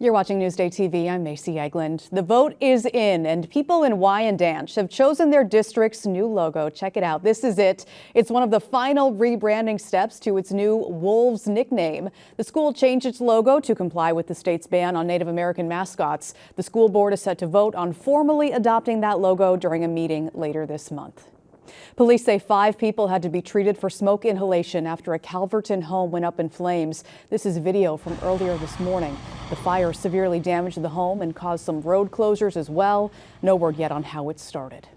You're watching Newsday TV. I'm Macy Eglund. The vote is in, and people in Wyandanch have chosen their district's new logo. Check it out. This is it. It's one of the final rebranding steps to its new Wolves nickname. The school changed its logo to comply with the state's ban on Native American mascots. The school board is set to vote on formally adopting that logo during a meeting later this month. Police say 5 people had to be treated for smoke inhalation after a Calverton home went up in flames. This is video from earlier this morning. The fire severely damaged the home and caused some road closures as well. No word yet on how it started.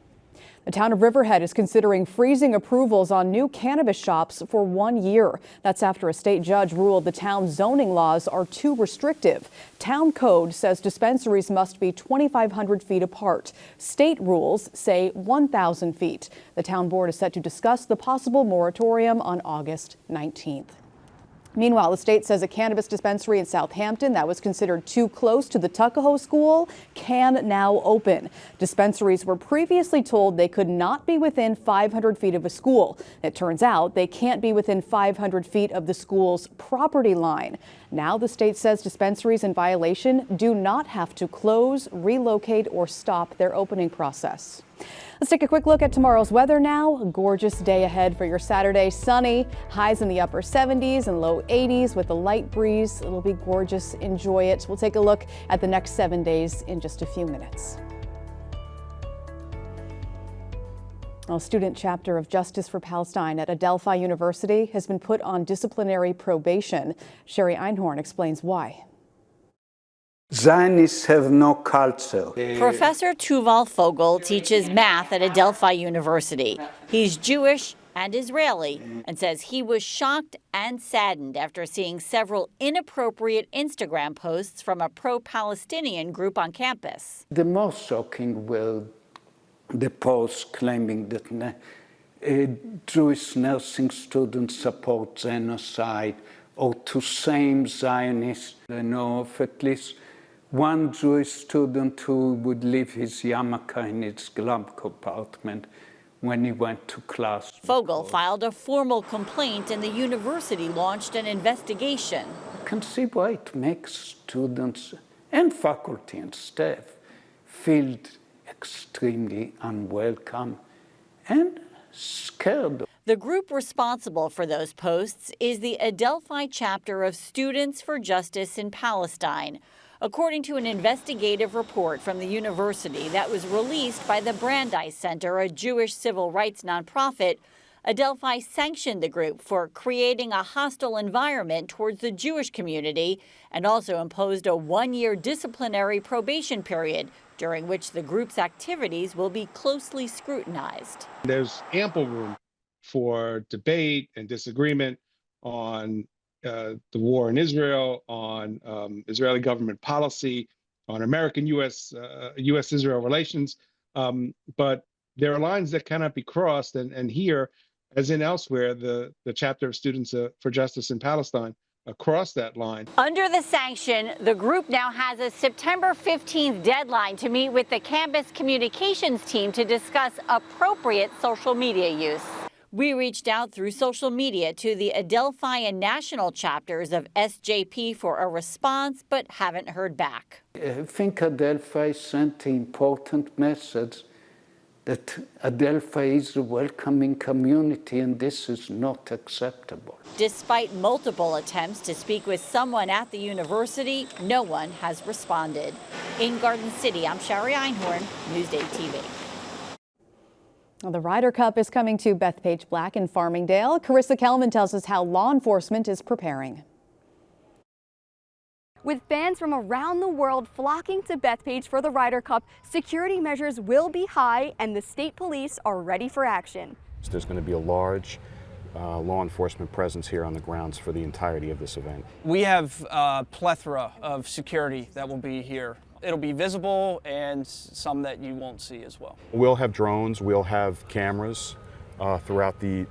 The town of Riverhead is considering freezing approvals on new cannabis shops for 1 year. That's after a state judge ruled the town's zoning laws are too restrictive. Town code says dispensaries must be 2,500 feet apart. State rules say 1,000 feet. The town board is set to discuss the possible moratorium on August 19th. Meanwhile, the state says a cannabis dispensary in Southampton that was considered too close to the Tuckahoe school can now open. Dispensaries were previously told they could not be within 500 feet of a school. It turns out they can't be within 500 feet of the school's property line. Now the state says dispensaries in violation do not have to close, relocate, or stop their opening process. Let's take a quick look at tomorrow's weather now. A gorgeous day ahead for your Saturday. Sunny, highs in the upper 70s and low 80s with a light breeze. It'll be gorgeous. Enjoy it. We'll take a look at the next 7 days in just a few minutes. A student chapter of Justice for Palestine at Adelphi University has been put on disciplinary probation. Sherry Einhorn explains why. Zionists have no culture. Professor Tuval Fogel teaches math at Adelphi University. He's Jewish and Israeli and says he was shocked and saddened after seeing several inappropriate Instagram posts from a pro-Palestinian group on campus. The most shocking were the posts claiming that Jewish nursing students support genocide, or to shame Zionists. I know of at least one Jewish student who would leave his yarmulke in his glove compartment when he went to class. Fogel filed a formal complaint and the university launched an investigation. I can see why it makes students and faculty and staff feel extremely unwelcome and scared. The group responsible for those posts is the Adelphi chapter of Students for Justice in Palestine. According to an investigative report from the university that was released by the Brandeis Center, a Jewish civil rights nonprofit, Adelphi sanctioned the group for creating a hostile environment towards the Jewish community and also imposed a 1-year disciplinary probation period during which the group's activities will be closely scrutinized. There's ample room for debate and disagreement on the war in Israel, on Israeli government policy, on American U.S.-Israel relations. But there are lines that cannot be crossed. And here, as in elsewhere, the chapter of Students for Justice in Palestine crossed that line. Under the sanction, the group now has a September 15th deadline to meet with the campus communications team to discuss appropriate social media use. We reached out through social media to the Adelphi and national chapters of SJP for a response, but haven't heard back. I think Adelphi sent an important message that Adelphi is a welcoming community and this is not acceptable. Despite multiple attempts to speak with someone at the university, no one has responded. In Garden City, I'm Sherry Einhorn, Newsday TV. Well, the Ryder Cup is coming to Bethpage Black in Farmingdale. Carissa Kelman tells us how law enforcement is preparing. With fans from around the world flocking to Bethpage for the Ryder Cup, security measures will be high and the state police are ready for action. There's going to be a large law enforcement presence here on the grounds for the entirety of this event. We have a plethora of security that will be here. It'll be visible and some that you won't see as well. We'll have drones, we'll have cameras throughout the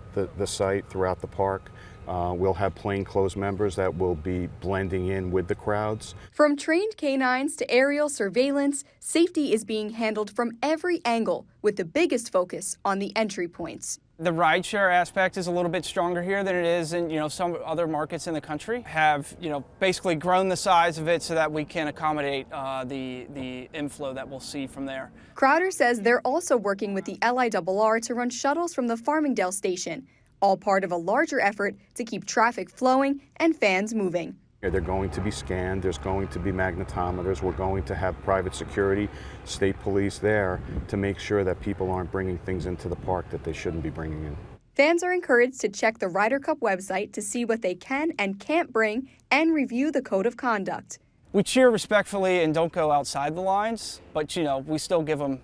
site, throughout the park. We'll have plainclothes members that will be blending in with the crowds. From trained canines to aerial surveillance, safety is being handled from every angle with the biggest focus on the entry points. The rideshare aspect is a little bit stronger here than it is in, some other markets in the country. Have, basically grown the size of it so that we can accommodate the inflow that we'll see from there. Crowder says they're also working with the LIRR to run shuttles from the Farmingdale station, all part of a larger effort to keep traffic flowing and fans moving. They're going to be scanned, there's going to be magnetometers, we're going to have private security, state police there to make sure that people aren't bringing things into the park that they shouldn't be bringing in. Fans are encouraged to check the Ryder Cup website to see what they can and can't bring and review the code of conduct. We cheer respectfully and don't go outside the lines, but we still give them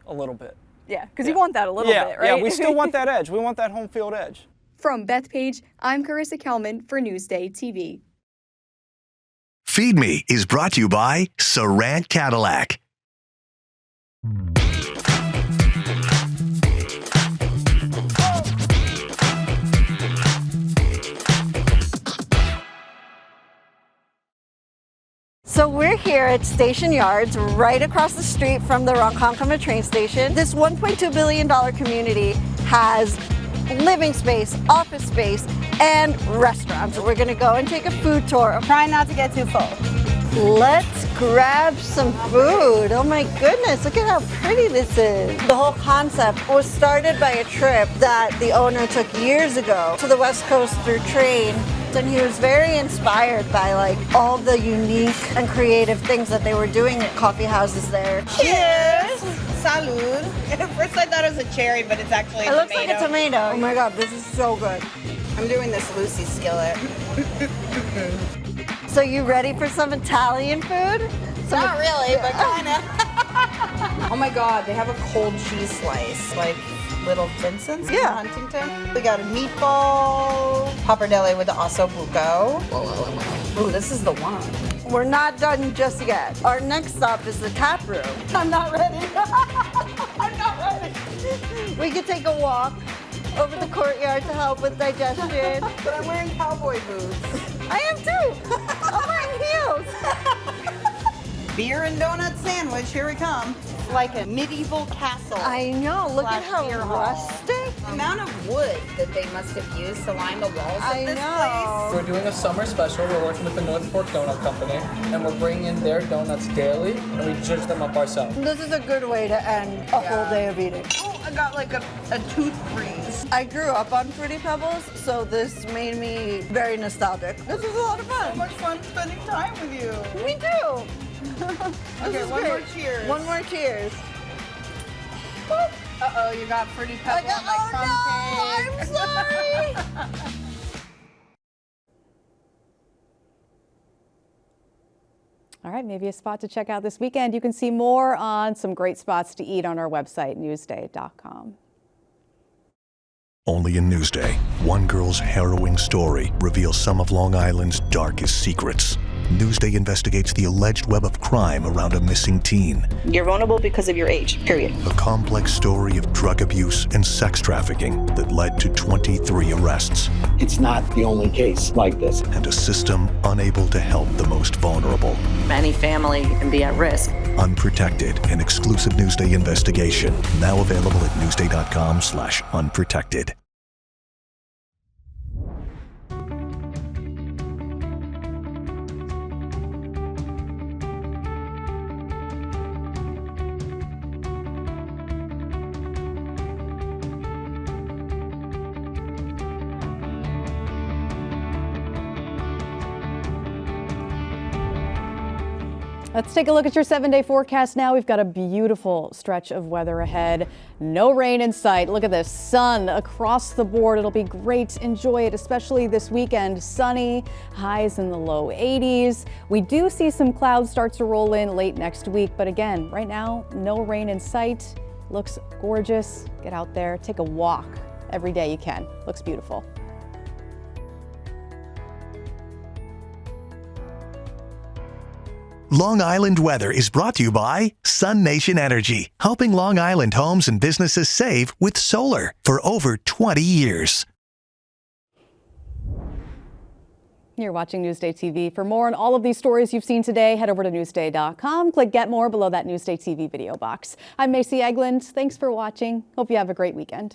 a little bit. Yeah, because you want that a little bit, right? Yeah, we still want that edge. We want that home field edge. From Bethpage, I'm Carissa Kelman for Newsday TV. Feed Me is brought to you by Sarant Cadillac. So we're here at Station Yards, right across the street from the Ronkonkoma train station. This $1.2 billion community has living space, office space, and restaurants. We're gonna go and take a food tour. Try not to get too full. Let's grab some food. Oh my goodness, look at how pretty this is. The whole concept was started by a trip that the owner took years ago to the West Coast through train. And he was very inspired by all the unique and creative things that they were doing at coffee houses there. Cheers! Salud. At first I thought it was a cherry, but it's actually a It looks tomato. like a tomato. Oh my God, this is so good. I'm doing this Lucy skillet. So you ready for some Italian food? Not really, but kinda. Oh my God, they have a cold cheese slice, like Little Vincent's in Yeah. Huntington. We got a meatball, pappardelle with the osso buco. Ooh, this is the one. We're not done just yet. Our next stop is the tap room. I'm not ready. I'm not ready. We could take a walk over the courtyard to help with digestion. But I'm wearing cowboy boots. I am too. I'm wearing heels. Beer and donut sandwich, here we come. Like a medieval castle. I know, look at Slash how beer hall. rustic. The amount of wood that they must have used to line the walls of I this know. We're doing a summer special. We're working with the North Fork Donut Company, and we're bringing in their donuts daily, and we judge them up ourselves. This is a good way to end a whole day of eating. Oh, I got like a tooth freeze. I grew up on Fruity Pebbles, so this made me very nostalgic. This was a lot of So fun. much fun spending time with you. Me too. Okay, one more cheers. One more cheers. Uh-oh, you got Fruity Pebble on my crumb cake. I'm sorry. All right, maybe a spot to check out this weekend. You can see more on some great spots to eat on our website, newsday.com. Only in Newsday, one girl's harrowing story reveals some of Long Island's darkest secrets. Newsday investigates the alleged web of crime around a missing teen. You're vulnerable because of your age, period. A complex story of drug abuse and sex trafficking that led to 23 arrests. It's not the only case like this. And a system unable to help the most vulnerable. Any family can be at risk. Unprotected, an exclusive Newsday investigation. Now available at newsday.com/unprotected. Let's take a look at your 7-day forecast now. We've got a beautiful stretch of weather ahead. No rain in sight. Look at this sun across the board. It'll be great. Enjoy it, especially this weekend. Sunny, highs in the low 80s. We do see some clouds start to roll in late next week, but again, right now, no rain in sight. Looks gorgeous. Get out there, take a walk every day you can. Looks beautiful. Long Island weather is brought to you by Sun Nation Energy, helping Long Island homes and businesses save with solar for over 20 years. You're watching Newsday TV. For more on all of these stories you've seen today, head over to newsday.com. Click Get More below that Newsday TV video box. I'm Macy Eglund. Thanks for watching. Hope you have a great weekend.